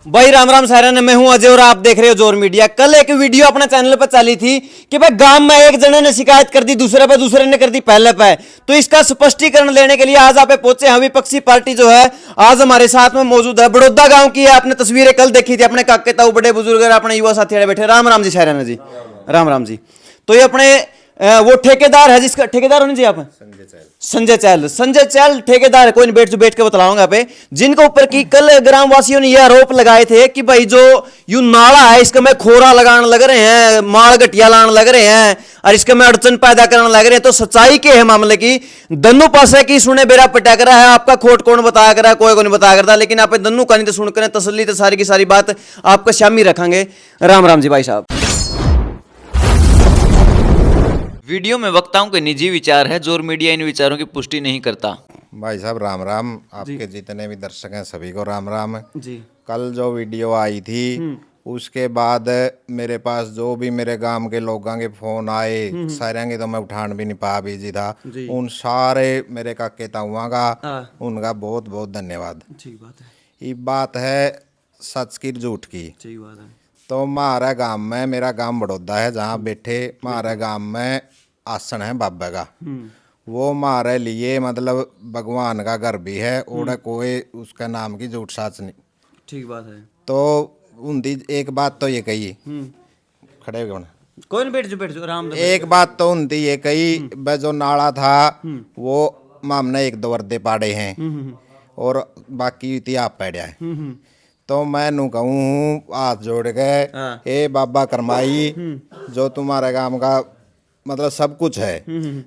भाई राम राम सारा ने, मैं हूं अजय और आप देख रहे हो जोर मीडिया। कल एक वीडियो अपने चैनल पर चली थी कि भाई गांव में एक जने ने शिकायत कर दी दूसरे पे, दूसरे ने कर दी पहले पे। तो इसका स्पष्टीकरण लेने के लिए आज आप पहुंचे हैं। विपक्षी पार्टी जो है आज हमारे साथ में मौजूद है, बड़ौदा गांव की है। आपने तस्वीरें कल देखी थी, अपने काके ताऊ बड़े बुजुर्ग अपने युवा साथी बैठे। राम राम जी सारा जी, राम राम जी। तो ये अपने वो ठेकेदार है, जिसका ठेकेदार होने जी आप संजय चैल ठेकेदार है। कोई नहीं, बैठ के बतलाऊंगा पे, जिनके ऊपर की कल ग्रामवासियों ने यह आरोप लगाए थे कि भाई जो यू नाला है इसका में खोरा लगाने लग रहे हैं, माल गटिया लाने लग रहे हैं और इसके में अड़चन पैदा करने लग रहे हैं। तो सच्चाई के है मामले की, दन्नू पासे की सुने बेरा पटा करा है। आपका खोट कौन बताया करा, कोई को नहीं बताया करता, लेकिन आप दन्नू का नहीं तो सुन करें तसल्ली तो सारी की सारी बात आपको शामी रखेंगे। राम राम जी भाई साहब। वीडियो में वक्ताओं के निजी विचार है, जोर मीडिया इन विचारों की पुष्टि नहीं करता। भाई साहब राम राम, आपके जितने भी दर्शक हैं सभी को राम राम जी। कल जो वीडियो आई थी उसके बाद मेरे पास जो भी मेरे गांव के लोगों के फोन आए, सारे के तो मैं उठान भी नहीं पा, बिजी था। उन सारे मेरे काके ताऊआ का उनका बहुत बहुत धन्यवाद। ठीक बात है। ये बात है सच की झूठ की। ठीक बात है। तो हमारे गांव में, मेरा गांव बड़ौदा है जहाँ बैठे, हमारे गांव में आसन है बाबा का। वो हमारे लिए मतलब भगवान का घर भी है और कोई उसका नाम की झूठ साच नहीं। ठीक बात है। तो उनकी एक बात तो ये कही, खड़े हो कोई नहीं, बैठ जाओ आराम से। एक बात तो उनकी ये कही, वह जो नाला था वो हमने एक दो वर्दे पाड़े हैं और बाकी थी आप पैड़ा है। तो मैं नू कहूँ हाथ जोड़ के, ए बाबा करमाई, जो तुम्हारे काम का मतलब सब कुछ है,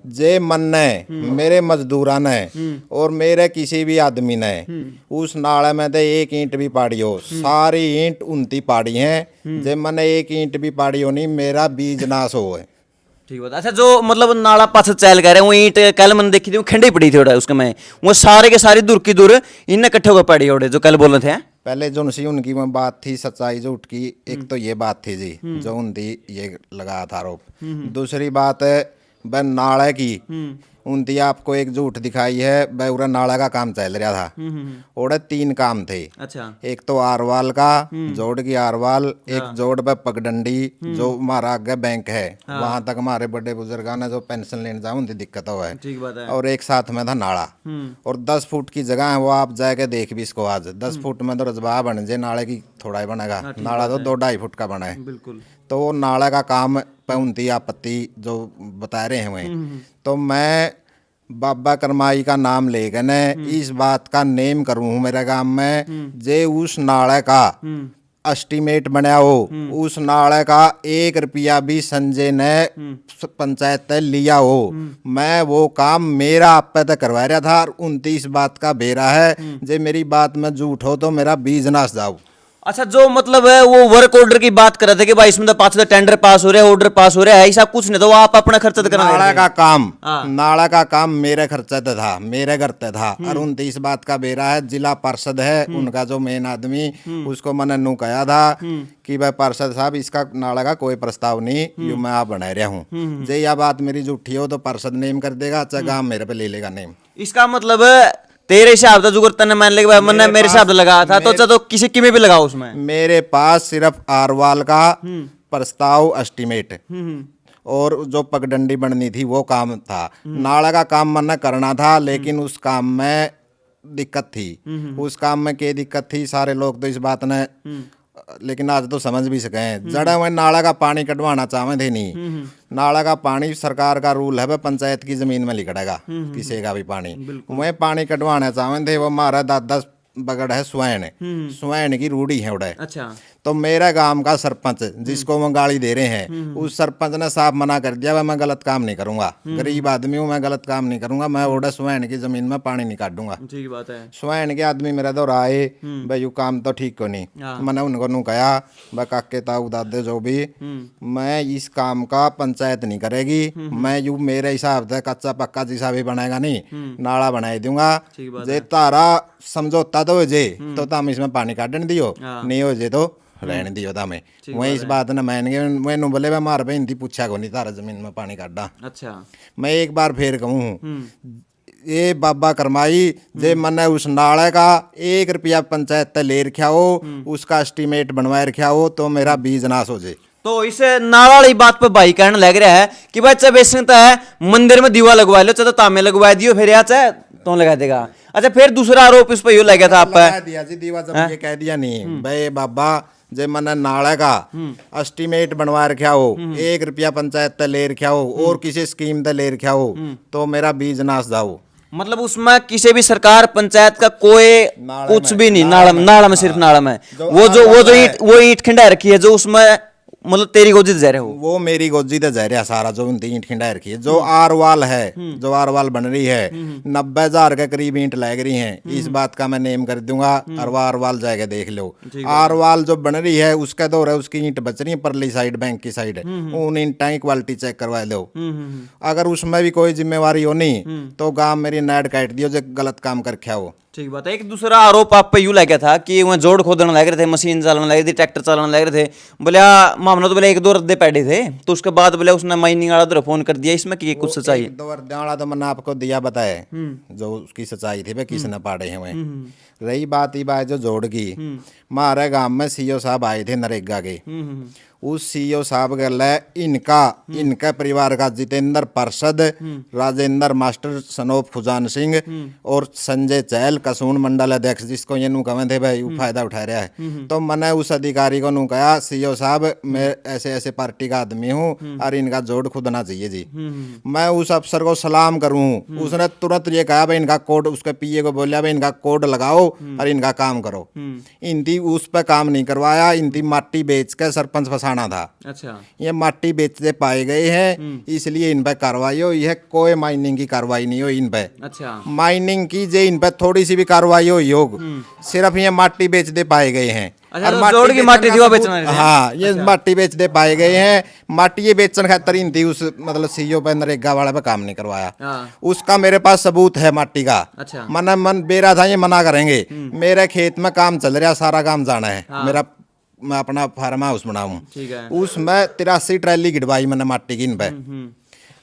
जे मन ने मेरे मजदूरा ने और मेरे किसी भी आदमी ने उस नाले में दे एक ईंट भी पाड़ी हो, सारी ईंट उनती पाड़ी हैं। जे मैंने एक ईंट भी पाड़ी हो नहीं, मेरा बीज नाश हो है। ठीक बात। अच्छा, जो मतलब नाला पास चैल कह रहे हैं, वो ईंट कल मैंने देखी थी, वो खंडी पड़ी थी उड़ा उसके में, वो सारे के सारी दूर की दूर इनने इकट्ठे होकर पड़ी उड़े जो कल बोल रहे थे। पहले जो उनसी उनकी में बात थी सच्चाई जो उठकी, एक तो ये बात थी जी जो उनकी ये लगा था आरोप। दूसरी बात है वह नाले की उनती आपको एक झूठ दिखाई है, वह उरा नाला का काम चल रहा था और 3 काम थे। अच्छा। एक तो आरवाल का जोड़ की आरवाल, एक जोड़ पे पगडंडी जो हमारा आगे बैंक है वहां तक हमारे बड़े बुजुर्गों ने जो पेंशन लेने जाओ उनकी दिक्कत हो है। ठीक बात है। और एक साथ में था नाला और 10 फुट की जगह है, वो आप जाके देख भी इसको आज 10 फुट में तो रजबा बन जाए, नाले की थोड़ा ही बनेगा। नाला तो 2-2.5 फुट का बना है। बिल्कुल। तो वो नाला का काम पे उनकी आपत्ति जो बता रहे हैं वही। तो मैं बाबा करमाई का नाम लेकर ने इस बात का नेम करूँ मेरे गांव में, जे उस नाले का एस्टीमेट बनाया हो, उस नाले का 1 रुपया भी संजय ने पंचायत तय लिया हो, मैं वो काम मेरा आप पे तय करवा रहा था। और 29 बात का बेरा है, जे मेरी बात में झूठ हो तो मेरा बीज नाश जाओ। अच्छा, जो मतलब है वो वर्क ऑर्डर की बात कर रहे थे कि भाई इसमें तो 5 टेंडर पास हो रहे हैं, ऑर्डर पास हो रहा है, ऐसा कुछ नहीं। तो वो आप अपना खर्चा करना नाला का काम मेरे खर्चे पे था, मेरे घर पे था। और 29 बात का बेरा है, जिला पार्षद है उनका जो मेन आदमी, उसको मैंने नू कहा था कि भाई पार्षद साहब इसका नाला का कोई प्रस्ताव नहीं, यू मैं आप बना रहा हूँ। जे यह बात मेरी झूठी हो तो पार्षद नेम कर देगा, चाहे गाँव मेरे पे ले लेगा नेम। इसका मतलब तेरे हिसाब से जो तने मान ले मैंने मेरे हिसाब से लगा था, तो किसी की में भी लगाओ उसमें। मेरे पास सिर्फ आरवाल का प्रस्ताव एस्टीमेट और जो पगडंडी बननी थी वो काम था। नाला का काम मैंने करना था, लेकिन उस काम में दिक्कत थी। उस काम में क्या दिक्कत थी सारे लोग तो इस बात ने लेकिन आज तो समझ भी सके हैं। जड़ा हुए नाला का पानी कटवाना चाहे थे नहीं, नाला का पानी सरकार का रूल है, वह पंचायत की जमीन में लिखड़ेगा किसी का भी पानी। वह पानी कटवाना चाहे थे, वो हमारा 10 बगड़ है स्वयं की रूढ़ी है उड़े। अच्छा। तो मेरा गांव का सरपंच जिसको वो गाली दे रहे हैं, उस सरपंच ने साफ मना कर दिया भाई मैं गलत काम नहीं करूंगा, गरीब आदमी हूँ मैं गलत काम नहीं करूंगा, मैं ओडे स्वयं की जमीन में पानी नहीं काटूंगा। ठीक बात है। स्वयं के आदमी मेरा दौर आए भाई यू काम तो ठीक को नहीं। मैंने उनको नू कहा भाई काके ताऊ दादे जो भी, मैं इस काम का पंचायत नहीं करेगी, मैं यू मेरे हिसाब से कच्चा पक्का जैसा भी बनाएगा नहीं, नाला बना दूंगा। जे तारा समझौता तो हो जे तो तुम इसमें पानी काटने दियो, नहीं हो जे तो रहने दियो था। मैं वही इस बात ने मान गए। मैंने बोले मैं मार पे हिंदी पूछा को नहीं तारा जमीन में पानी काटा। अच्छा। मैं एक बार फिर कहूँ ये बाबा करमाई जे मैंने उस नाले का 1 रुपया पंचायत ते ले रखा हो, उसका एस्टीमेट बनवा रखा हो तो मेरा बीज नाश हो जाए। तो इस नाला वाली बात पे भाई कहने लग रहा है कि भाई चाहे बेसन है मंदिर में दीवा लगवा लो, चाहे तो तामे लगवा दियो, फिर यहाँ चाहे तो लगा देगा। अच्छा, फिर दूसरा आरोप इस पे यो लगा था आप पे। लगा दिया जी दीवा, जब ये कह दिया नहीं भाई बाबा जे मैंने नाले का एस्टीमेट बनवा रखा हो, 1 रुपया पंचायत ते ले रखा हो और किसी स्कीम ते ले रखा हो तो मेरा बीज नाश जाओ। मतलब उसमें किसी भी सरकार पंचायत का कोई कुछ भी नहीं, नाला में सिर्फ नाला में वो ईंट खिंडा रखी है जो उसमें मतलब तेरी गोजी जा रहे हो, वो मेरी गोजी तो जा रहा सारा जो ईंट खिंडा रखी है। जो आरवाल है, जो आरवाल बन रही है 90,000 के करीब ईंट लग रही हैं, इस बात का मैं नेम कर दूंगा, आरवाल जाएगा देख लो। आरवाल जो बन रही है उसका दौर है, उसकी ईंट बच रही है परली साइड बैंक की साइड, उन ईंटा की क्वालिटी चेक करवा लो। अगर उसमें भी कोई जिम्मेवारी हो नहीं तो गांव मेरी नाड़ काट दियो जो गलत काम कर रखा हो। ठीक बात है। एक दूसरा आरोप आप पे यूं लगा था कि वहाँ जोड़ खोदने लग रहे थे, मशीन चलाने लग रही थी, ट्रैक्टर चलाने लग रहे थे, बोले मामला तो बोले 1-2 रद्दे पैडे थे, तो उसके बाद बोले उसने माइनिंग वाला उधर फोन कर दिया। इसमें की कुछ सच्चाई है? 1-2 रद्दे वाला तो मैंने आपको दिया बताया जो उसकी सच्चाई थी, भाई किसने पाड़े हुए। रही बात ये बात जो जोड़ की, हमारे गांव में सीओ साहब आए थे नरेगा के, उस सीओ साहब के इनका परिवार का जितेंद्र पार्षद, राजेंद्र मास्टर, सनोप खुजान सिंह और संजय चहल कसून मंडल अध्यक्ष, जिसको ये नू कहे थे भाई वो फायदा उठा रहा है। तो मैंने उस अधिकारी को नू कहा सीओ साहब मैं ऐसे ऐसे पार्टी का आदमी हूँ और इनका जोड़ खुदना चाहिए जी। मैं उस अफसर को सलाम करूँ, उसने तुरंत ये कहा भाई इनका कोड, उसके पीए को बोलिया भाई इनका कोड लगाओ और इनका काम करो। इनती उस पर काम नहीं करवाया, इनती माटी बेच के सरपंच फंसाना था। अच्छा, ये माटी बेचते पाए गए हैं इसलिए इन पे कार्रवाई हुई है, कोई माइनिंग की कार्रवाई नहीं हुई इन पे। अच्छा, माइनिंग की जे इन पे थोड़ी सी भी कार्रवाई हुई हो, सिर्फ ये माटी बेचते पाए गए हैं। अच्छा, तो जोड़ की माटी दीवा बेचना है। हाँ, ये माटी बेचते पाए गए हैं। माटी ये बेचने खातर इन थी उस मतलब सीओ पे नरेगा वाला पे काम नहीं करवाया। उसका मेरे पास सबूत है माटी का। अच्छा, मन बेरा था ये मना करेंगे, मेरे खेत में काम चल रहा, सारा काम जाना है मेरा, मैं अपना फार्म हाउस बनाऊं, उसमें 83 ट्रैली गिरवाई मैंने माटी की इन पे।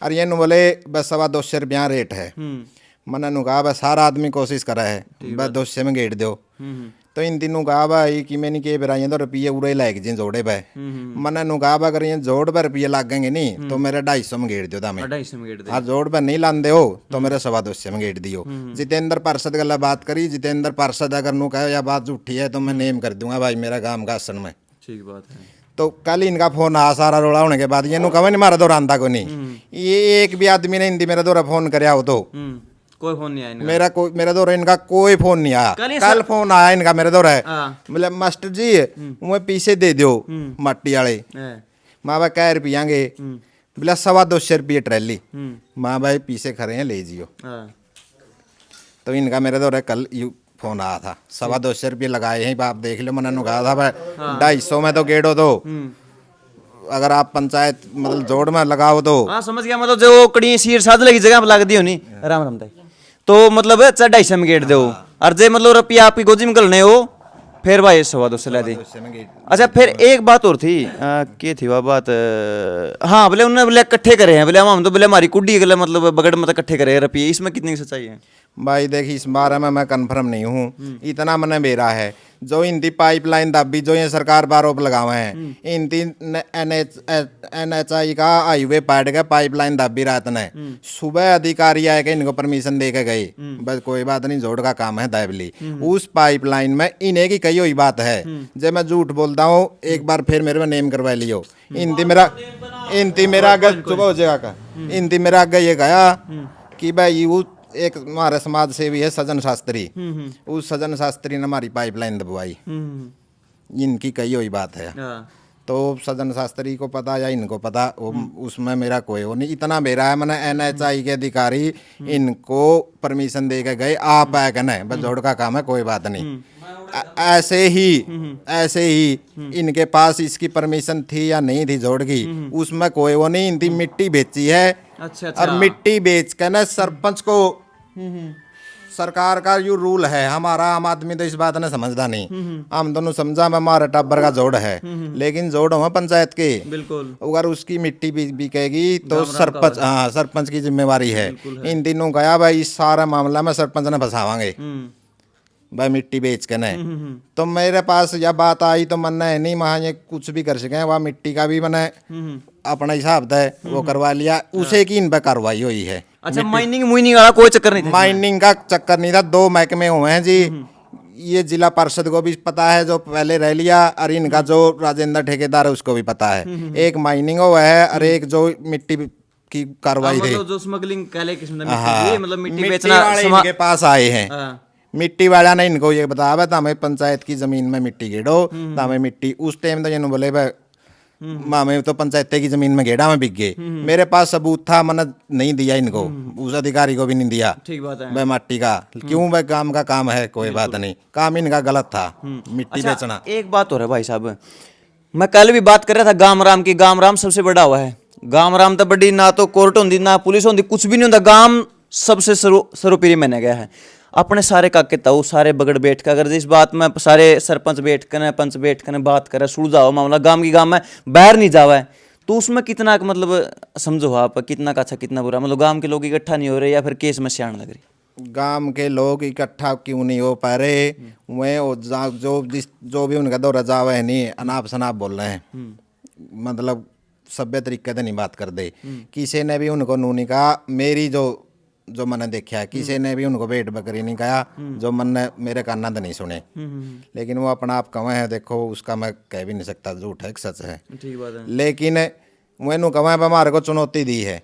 और ये बोले बस 250 रुपया रेट है। मैंने नु कहा सारा आदमी कोशिश करा है बस 200 में गेट दो। तो इन दिनों कहा भाई कि मैंने के बेरा तो रुपये उड़े लाग जी जोड़े पे। मैंने नु कहा अगर ये जोड़ पे रुपये लागेंगे नहीं तो मेरे 250 में गेट दो। हाँ, जोड़ पे नहीं लाते हो तो मेरे 225 में गेट दियो। जितेंद्र पार्षद गला बात करी, जितेंद्र पार्षद अगर नू कहे या बात झूठी है तो मैं नेम कर दूंगा भाई मेरा गांव का आसन में। ठीक बात है। तो कल इनका फोन आ सारा रोड़ा होने के बाद ये नु कहा नहीं मारा दौरा आंदा को नहीं, ये एक भी आदमी ने हिंदी मेरा दौरा फोन कराया हो तो कोई फोन नहीं आया मेरा दौरा, इनका कोई फोन नहीं आया। कल फोन आया इनका मेरे दौरा है, बोले मास्टर जी मुझे पीछे दे दो माटी वाले। माँ भाई क्या रुपयांगे, बोला 225 रुपये ट्रैली। माँ भाई पीछे खड़े हैं ले जियो। तो इनका मेरे दौरा कल फोन आया था, 225 रुपये लगाए हैं आप देख लो। मैंने कहा था भाई 250 में तो गेड़ो दो, अगर आप पंचायत मतलब जोड़ में लगाओ तो। हाँ समझ गया, मतलब जो कड़ी सीर साध लगी जगह लग दी होनी। राम राम दाई तो मतलब 250 में गेट दो, और जे मतलब रुपया आपकी गोजी में गलने हो फिर भाई 225 ला दी। अच्छा, फिर एक बात और थी, क्या थी वह बात? हाँ, बोले उन्होंने बोले इकट्ठे करे हैं, बोले हम तो बोले हमारी कुड्डी गले मतलब बगड़ में इकट्ठे करे हैं रुपये, इसमें कितनी सच्चाई है? भाई देखिए इस बारे में मैं कंफर्म नहीं हूँ, इतना मैंने मेरा है जो इनती पाइपलाइन दाबी जो ये सरकार पर आरोप लगावे हैं, इनती NHI का हाईवे पार्ट का पाइपलाइन दाबी रात ने सुबह अधिकारी आए के इनको परमिशन दे के गए, बस कोई बात नहीं जोड़ का काम है दाबली। उस पाइपलाइन में इन्हें की कही हुई बात है, जब मैं झूठ बोलता हूँ एक बार फिर मेरे में नेम करवा लियो। इनती मेरा अगर सुबह हो जाएगा का, इनती मेरा आगे ये कहा कि भाई वो एक हमारे समाज सेवी है सजन शास्त्री, उस सजन शास्त्री ने हमारी पाइपलाइन दबवाई, इनकी कही हुई बात है। तो सजन शास्त्री को पता या इनको पता, उसमें मेरा कोई वो नहीं, इतना मेरा है। मैंने NHI के अधिकारी इनको परमिशन दे के गए, आप आए कहने बस जोड़ का काम है कोई बात नहीं। ऐसे ही इनके पास इसकी परमिशन थी या नहीं थी जोड़ की, उसमें कोई वो नहीं, इनकी मिट्टी बेची है। अच्छा। और मिट्टी बेच के ना सरपंच को सरकार का यो रूल है, हमारा आम आदमी तो इस बात ने समझदा नहीं। हम दोनों समझा में हमारे टब्बर का जोड़ है, लेकिन जोड़ हुआ पंचायत के। बिल्कुल। अगर उसकी मिट्टी बिकेगी तो सरपंच, हाँ सरपंच की जिम्मेवारी है। इन दिनों गया भाई इस सारा मामला में सरपंच ने फंसावांगे भाई मिट्टी बेच के नहीं। तो मेरे पास यह बात आई तो मन है नहीं वहाँ ये कुछ भी कर सके, वहाँ मिट्टी का भी मैंने अपना हिसाब है वो करवा लिया, उसे की इन पर कार्रवाई हुई है। अच्छा, माइनिंग मुइनिंग वाला कोई चक्कर नहीं था? माइनिंग का चक्कर नहीं था, 2 महकमे हुए हैं जी। ये जिला पार्षद को भी पता है जो पहले रह लिया, और इनका जो राजेंद्र ठेकेदार है उसको भी पता है। एक माइनिंग हुआ है और एक जो मिट्टी की कार्रवाई थी, मतलब जो स्मगलिंग काले किस्म हाँ, मतलब मिट्टी मिट्टी बेचना वाले इनके पास आए हैं। हाँ। मिट्टी वाला ने इनको ये बताया था हमें पंचायत की जमीन में मिट्टी गेड़ो, तो हमें मिट्टी उस टाइम तो ये बोले भाई हमें तो पंचायत की जमीन में गेड़ा में बिक गए। मेरे पास सबूत था, मैंने नहीं दिया इनको, उस अधिकारी को भी नहीं दिया। ठीक बात है। भाई मिट्टी का क्यों, भाई काम का काम है, कोई बात नहीं, काम इनका गलत था मिट्टी बेचना। एक बात और है भाई साहब, मैं कल भी बात कर रहा था गाम राम की। गाम राम सबसे बड़ा हुआ है। गाम राम तो बड़ी ना तो कोर्ट होंगी ना पुलिस होंगी, कुछ भी नहीं होता। गाम सबसे सर्वोपरि माना गया है। अपने सारे काके ताऊ सारे बगड़ बैठ कर, अगर इस बात में सारे सरपंच बैठ कर पंच बैठ कर बात करे, सुलझाओ मामला गांव की गांव में बाहर नहीं जावा, तो उसमें कितना मतलब समझो आप, कितना का अच्छा कितना बुरा, मतलब गांव के लोग इकट्ठा नहीं हो रहे या फिर केस में सियाण लग रही? गांव के लोग इकट्ठा क्यों नहीं हो पा रहे, वह जो भी उनका दौरा जावा है नहीं अनाप शनाप बोल रहे हैं, मतलब सभ्य तरीके से नहीं बात कर दे। किसी ने भी उनको नूनी कहा, मेरी जो मैंने देखा है, किसी ने भी उनको भेड़ बकरी नहीं कहा, जो मन ने मेरे काना तो नहीं सुने। लेकिन वो अपना आप कहे है, देखो उसका मैं कह भी नहीं सकता झूठ है सच है। ठीक बात है। लेकिन मैनू कहा है हमारे को चुनौती दी है,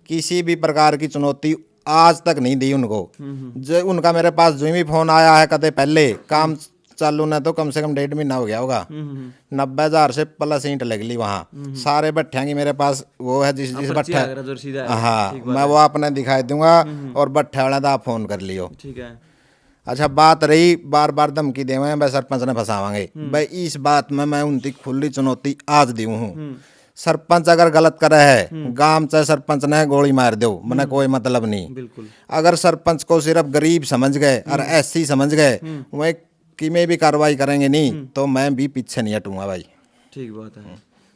किसी भी प्रकार की चुनौती आज तक नहीं दी उनको। जो उनका मेरे पास जो भी फोन आया है कदे पहले काम चालू ना तो कम से कम 1.5 महीना हो गया होगा, 90,000 से प्लस ईंट लगली वहाँ। सारे भट्ठिया की मेरे पास वो है, जिस भट्ठा, हाँ मैं वो आपने दिखाई दूंगा, और भट्ठे वाला था आप फोन कर लियो। ठीक है। अच्छा बात रही बार बार धमकी देवे भाई सरपंच ने फंसावांगे, भाई इस बात में मैं उनकी खुली चुनौती आज दी हूँ। सरपंच अगर गलत करे है, गांव चाहे सरपंच ने गोली मार दो, मैंने कोई मतलब नहीं। बिल्कुल। अगर सरपंच को सिर्फ गरीब समझ गए और एससी समझ गए, वह कि में भी कार्रवाई करेंगे नहीं तो मैं भी पीछे नहीं हटूंगा भाई। ठीक बात है।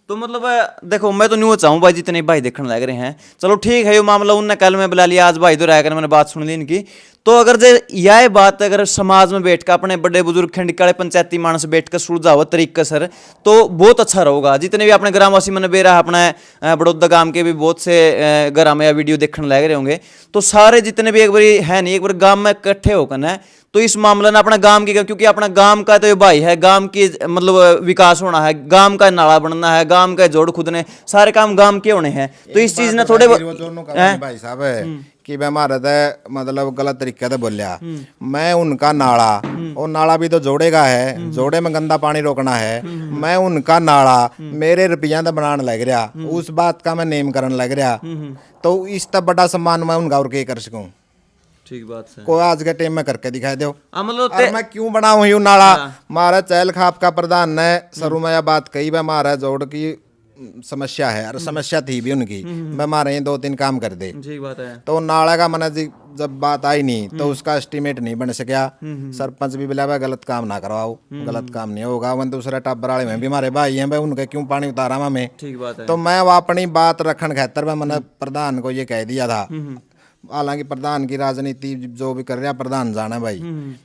तो मतलब देखो मैं तो न्यू चाहूँ भाई, जितने भाई देखने लग रहे हैं, चलो ठीक है ये मामला उनने कल में बुला लिया, आज भाई तो रहकर मैंने बात सुन ली इनकी। तो अगर जे यह बात अगर समाज में बैठकर अपने बड़े बुजुर्ग खंडिकाले पंचायती मानस बैठकर सुलझावत तरीके सर, तो बहुत अच्छा रहेगा। जितने भी अपने ग्रामवासी मैंने बेरा अपने बड़ौदा गांव के भी बहुत से ग्राम या वीडियो देखने लग रहे होंगे, तो सारे जितने भी एक बार है नहीं एक बार गांव में इकट्ठे होकर ना, तो इस मामले में अपना गांव की, क्योंकि अपना गांव का तो ये भाई है, गांव की मतलब विकास होना है, गांव का नाला बनना है, गांव का जोड़ खुदने, सारे काम गांव के होने हैं। तो इस चीज ने थोड़े भाई साहब कि मैं हमारे मतलब गलत तरीके से बोलिया, मैं उनका नाला, और नाला भी तो जोड़ेगा है, जोड़े में गंदा पानी रोकना है, मैं उनका नाला मेरे रुपया तो बनाने लग रहा, उस बात का मैं नेम करने लग रहा, तो इस तब बड़ा सम्मान मैं उनका और क्या कर सकूं। ठीक बात है। कोई आज के टाइम में करके दिखाई दो। मतलब मैं क्यों बनाऊं यू नाला, मारा चहल खाप का प्रधान ने शुरू में यह बात कही, वह हमारा जोड़ की समस्या है, और समस्या थी भी उनकी, मैं हमारे 2-3 काम कर दे। ठीक बात है। तो नाला का मैंने जी जब बात आई नहीं तो उसका एस्टीमेट नहीं बन सका। सरपंच भी बोला गलत काम ना करवाओ, गलत काम नहीं होगा। मैं दूसरे टाबर वाले में भी हमारे भाई हैं भाई, उनके क्यों पानी उतारा मैं। ठीक बात है। तो मैं वो अपनी बात रखन खातर मैंने प्रधान को ये कह दिया था, हालांकि प्रधान की राजनीति जो भी कर रहा प्रधान जाना भाई,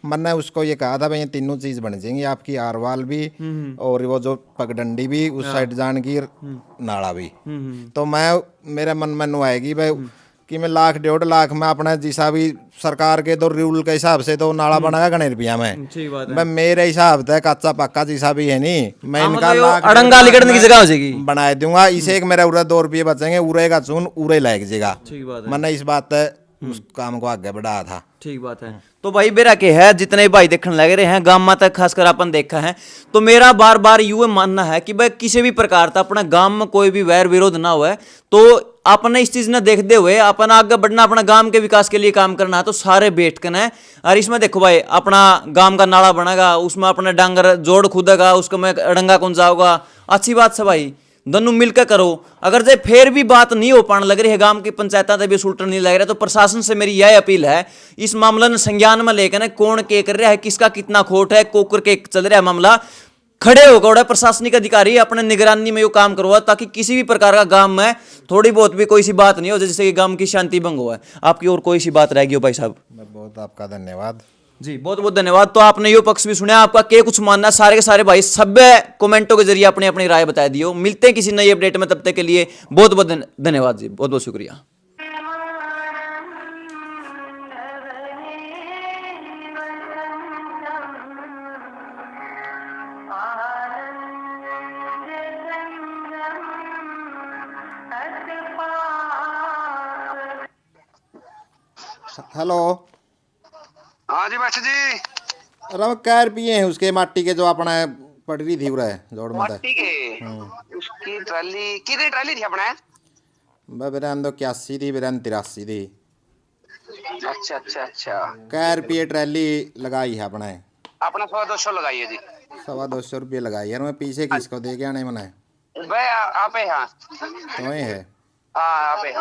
मैंने उसको ये कहा था भाई ये तीनों चीज बन जाएंगी आपकी, आरवाल भी और वो जो पगडंडी भी उस साइड जान की नाला भी। तो मैं मेरे मन में नु आएगी भाई कि मैं 1,00,000-1.5 लाख में अपना जिसा भी सरकार के तो रूल के हिसाब से तो नाला बनाएगा घने रुपया में। ठीक बात है। मैं मेरे हिसाब से कच्चा पक्का जिसा भी है नहीं, मैं इनका अड़ंगा लिकड़ने की जगह हो जाएगी बना दूंगा। इसे एक मेरा उरा 2 रुपये बचेंगे, उरे का चून उरे लायक जगह। ठीक बात है। मैंने इस बात उस काम को आगे बढ़ाया था। ठीक बात है। तो भाई बेरा के है जितने भाई देखने लग रहे हैं गांव में तक खासकर अपन देखा है, तो मेरा बार बार यूं मानना है कि भाई किसी भी प्रकार का अपना गांव में कोई भी वैर विरोध ना हुआ, तो अपने इस चीज ने देखते हुए अपन आगे बढ़ना, अपना गांव के विकास के लिए काम करना है, तो सारे बैठ कर है। और इसमें देखो भाई अपना गांव का नाला बनेगा, उसमें अपने डांगर जोड़ खुदेगा, उसको में अड़ंगा कौन जाओगा, अच्छी बात से भाई दोनों मिलकर करो। अगर जे फिर भी बात नहीं हो पाने लग रही है, गांव की पंचायत भी सुलटन नहीं लग रहा, तो प्रशासन से मेरी यह अपील है, इस मामला ने संज्ञान में लेकर ना कौन के कर रहा है, किसका कितना खोट है, कोकर के चल रहा है मामला, खड़े होकर प्रशासनिक अधिकारी अपने निगरानी में यो काम करवा, ताकि किसी भी प्रकार का गांव में थोड़ी बहुत भी कोई सी बात नहीं हो जिससे कि गांव की शांति भंग हुआ है। आपकी और कोई सी बात रहेगी हो भाई साहब? बहुत आपका धन्यवाद जी, बहुत बहुत धन्यवाद। तो आपने यो पक्ष भी सुना, आपका क्या कुछ मानना है? सारे के सारे भाई सब कमेंटों के जरिए अपनी अपनी राय बता दियो। मिलते हैं किसी नई अपडेट में, तब तक के लिए बहुत बहुत धन्यवाद जी, बहुत बहुत शुक्रिया। हेलो। हाँ जी बच्चे जी। अरे कै रुपये हैं उसके माटी के जो अपना पड़ रही थी उरे जोड़ में मट्टी के उसकी ट्राली कितनी ट्राली थी अपने? बेरन तो 81 थी, बेरन 83 थी। अच्छा अच्छा अच्छा। कै रुपये ट्रैली लगाई है अपने? अपना 100-200 लगाइए जी। 200 रुपये लगाई है। मैं पीछे किसको दे के आने मने? भाई आप है? हाँ तो ही है। हाँ आप है।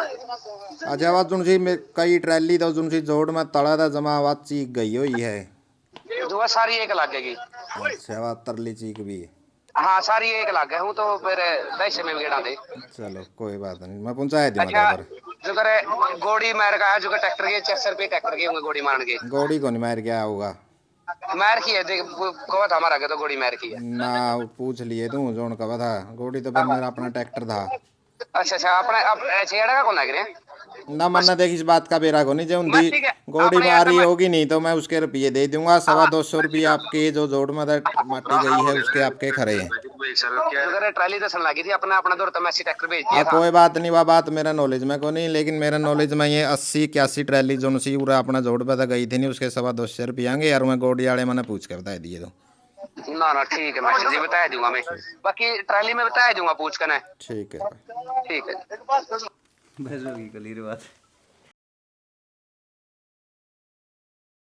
अच्छा बात सुन सी, कई ट्रैली तो सुन सी जोड़ में तड़ा था जमा बात चीख गई हुई है। दुआ सारी एक लगेगी। अच्छा बात तरली चीख भी। हाँ सारी एक लग गए हूँ तो फिर 200 में गेड़ा दे। चलो कोई बात नहीं, मैं पहुंचाए दूंगा। अच्छा पर जो करे गोड़ी मार का है, जो ट्रैक्टर के 600 रुपये ट्रैक्टर के होंगे गोड़ी मारन के। गोड़ी को नहीं मार गया होगा? मार की है देख कहो था हमारा के तो गोड़ी मार की है ना, पूछ लिए तू जोन कब था गोड़ी तो फिर मेरा अपना ट्रैक्टर था। अच्छा अच्छा अपना अब छेड़ा का कौन लग रहे हैं? ना मन्ना देख इस बात का बेरा को नहीं, जो बस ठीक है, गोड़ी अपने मारी यार होगी नहीं तो मैं उसके रुपये दे दूंगा। 250 रुपये आपके जो जोड़ में माटी गई है उसके आपके खरे हैं। जो करे ट्राली तो सन लगी थी अपना अपना दौर तो मैं ट्रैक्टर भेज दिया था। कोई बात नहीं, वह बात मेरा नॉलेज में को नहीं, लेकिन मेरा नॉलेज में ये 80-81 ट्रैली जो सी पूरा अपना जोड़ पे तो गई थी नहीं, उसके 250 रुपये आएंगे यार। मैं गोड़ी वाले मैंने पूछ कर बता दिए तो। ना ना ठीक है मास्टर जी, बता दूंगा मैं, बाकी ट्राली में बता दूंगा पूछ कर। ठीक है। ठीक है। बस होगी कल ही बात।